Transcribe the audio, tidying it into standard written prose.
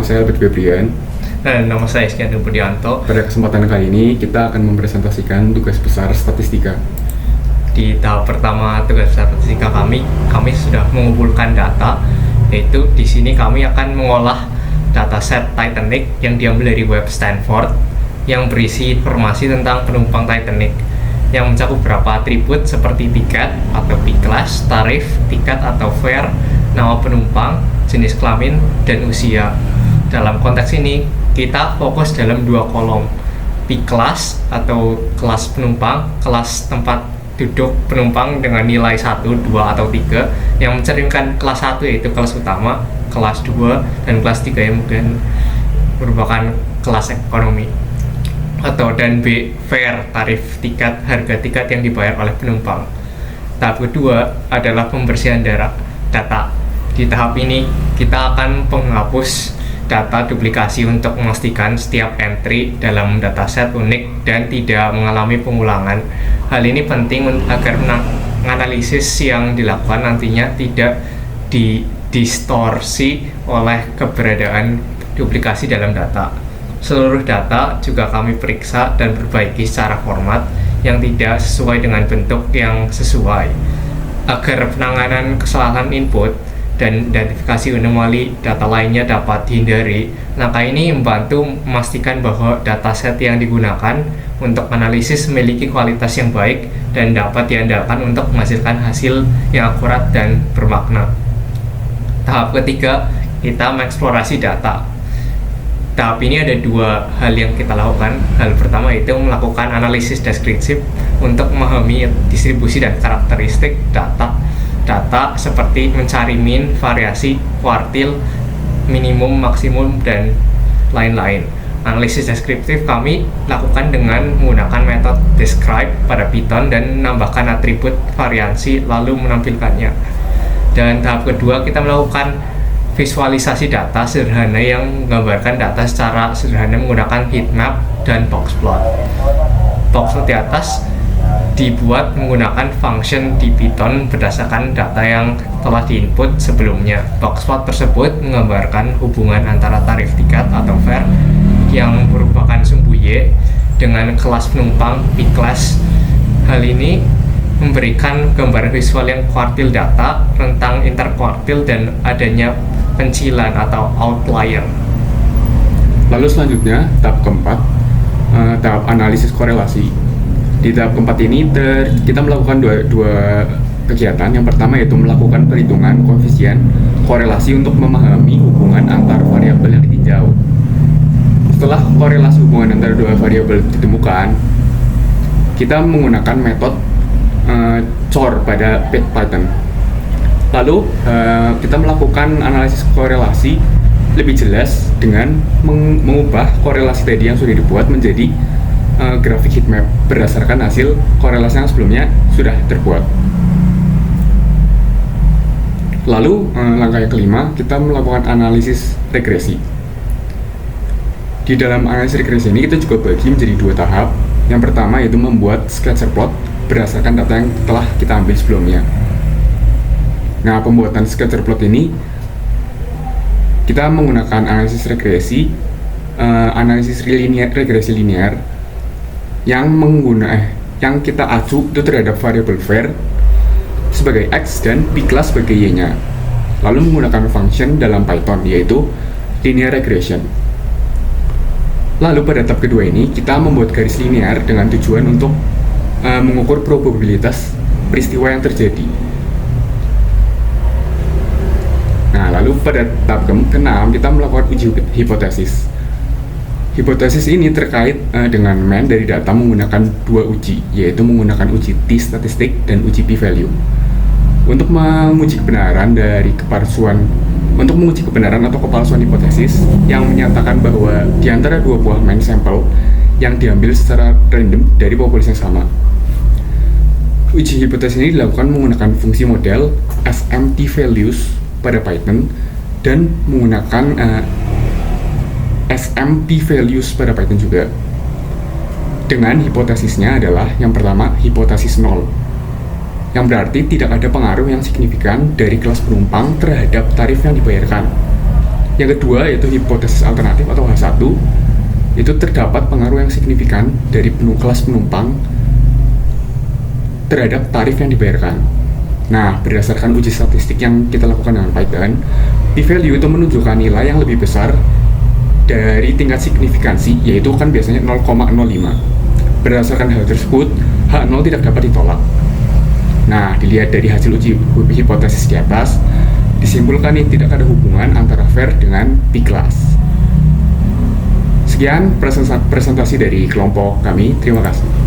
saya Albert Febrian. Dan nama saya Iskandar Budianto. Pada kesempatan kali ini kita akan mempresentasikan tugas besar statistika. Di tahap pertama tugas besar statistika kami sudah mengumpulkan data, yaitu di sini kami akan mengolah dataset Titanic yang diambil dari web Stanford yang berisi informasi tentang penumpang Titanic yang mencakup beberapa atribut seperti tiket atau P-class, tarif, tiket atau fare, nama penumpang, jenis kelamin, dan usia. Dalam konteks ini, kita fokus dalam dua kolom, P-class atau kelas penumpang, kelas tempat duduk penumpang dengan nilai 1, 2, atau 3 yang mencerminkan kelas 1 yaitu kelas utama, kelas 2, dan kelas 3 yang mungkin merupakan kelas ekonomi. Dan B, fare, tarif tiket, harga tiket yang dibayar oleh penumpang. Tahap kedua adalah pembersihan data. Di tahap ini kita akan menghapus data duplikasi untuk memastikan setiap entry dalam dataset unik dan tidak mengalami pengulangan. Hal ini penting agar analisis yang dilakukan nantinya tidak didistorsi oleh keberadaan duplikasi dalam data. Seluruh data juga kami periksa dan perbaiki secara format yang tidak sesuai dengan bentuk yang sesuai. Agar penanganan kesalahan input dan identifikasi anomali data lainnya dapat dihindari, langkah ini membantu memastikan bahwa dataset yang digunakan untuk analisis memiliki kualitas yang baik dan dapat diandalkan untuk menghasilkan hasil yang akurat dan bermakna. Tahap ketiga, kita mengeksplorasi data. Tahap ini ada dua hal yang kita lakukan. Hal pertama itu melakukan analisis deskriptif untuk memahami distribusi dan karakteristik data seperti mencari mean, variasi, kuartil, minimum, maksimum, dan lain-lain. Analisis deskriptif kami lakukan dengan menggunakan metode describe pada Python dan menambahkan atribut variansi lalu menampilkannya. Dan tahap kedua, kita melakukan visualisasi data sederhana yang menggambarkan data secara sederhana menggunakan heatmap dan boxplot. Boxplot di atas dibuat menggunakan function di Python berdasarkan data yang telah diinput sebelumnya. Boxplot tersebut menggambarkan hubungan antara tarif tiket atau fare yang merupakan sumbu Y dengan kelas penumpang P-class. Hal ini memberikan gambaran visual yang kuartil data, rentang interkuartil, dan adanya pencilan atau outlier. Lalu selanjutnya tahap keempat, tahap analisis korelasi. Di tahap keempat ini kita melakukan dua kegiatan. Yang pertama yaitu melakukan perhitungan koefisien korelasi untuk memahami hubungan antar variabel yang ditinjau. Setelah korelasi hubungan antara dua variabel ditemukan, kita menggunakan metode COR pada Python. Lalu kita melakukan analisis korelasi lebih jelas dengan mengubah korelasi tadi yang sudah dibuat menjadi grafik heatmap berdasarkan hasil korelasi yang sebelumnya sudah terbuat. Lalu langkah yang kelima, kita melakukan analisis regresi. Di dalam analisis regresi ini kita juga bagi menjadi dua tahap. Yang pertama yaitu membuat scatter plot berdasarkan data yang telah kita ambil sebelumnya. Nah, pembuatan scatter plot ini kita menggunakan analisis regresi, regresi linear yang kita acu itu terhadap variabel var sebagai x dan P-class sebagai y-nya. Lalu menggunakan function dalam Python yaitu linear regression. Lalu pada tahap kedua ini kita membuat garis linear dengan tujuan untuk mengukur probabilitas peristiwa yang terjadi. Nah, lalu pada tahap ke-6 kita melakukan uji hipotesis. Hipotesis ini terkait dengan main dari data menggunakan dua uji, yaitu menggunakan uji t-statistik dan uji p-value. Untuk menguji kebenaran atau kepalsuan hipotesis yang menyatakan bahwa di antara dua buah main sampel yang diambil secara random dari populasi yang sama. Uji hipotesis ini dilakukan menggunakan fungsi model SMT-values pada Python dan menggunakan SMP-values pada Python juga. Dengan hipotesisnya adalah yang pertama hipotesis 0, yang berarti tidak ada pengaruh yang signifikan dari kelas penumpang terhadap tarif yang dibayarkan. Yang kedua yaitu hipotesis alternatif atau H1. Itu terdapat pengaruh yang signifikan dari kelas penumpang terhadap tarif yang dibayarkan. Nah, berdasarkan uji statistik yang kita lakukan dengan Python, p-value itu menunjukkan nilai yang lebih besar dari tingkat signifikansi, yaitu kan biasanya 0,05. Berdasarkan hal tersebut, H0 tidak dapat ditolak. Nah, dilihat dari hasil uji hipotesis di atas, disimpulkan nih tidak ada hubungan antara VAR dengan P-class. Sekian presentasi dari kelompok kami. Terima kasih.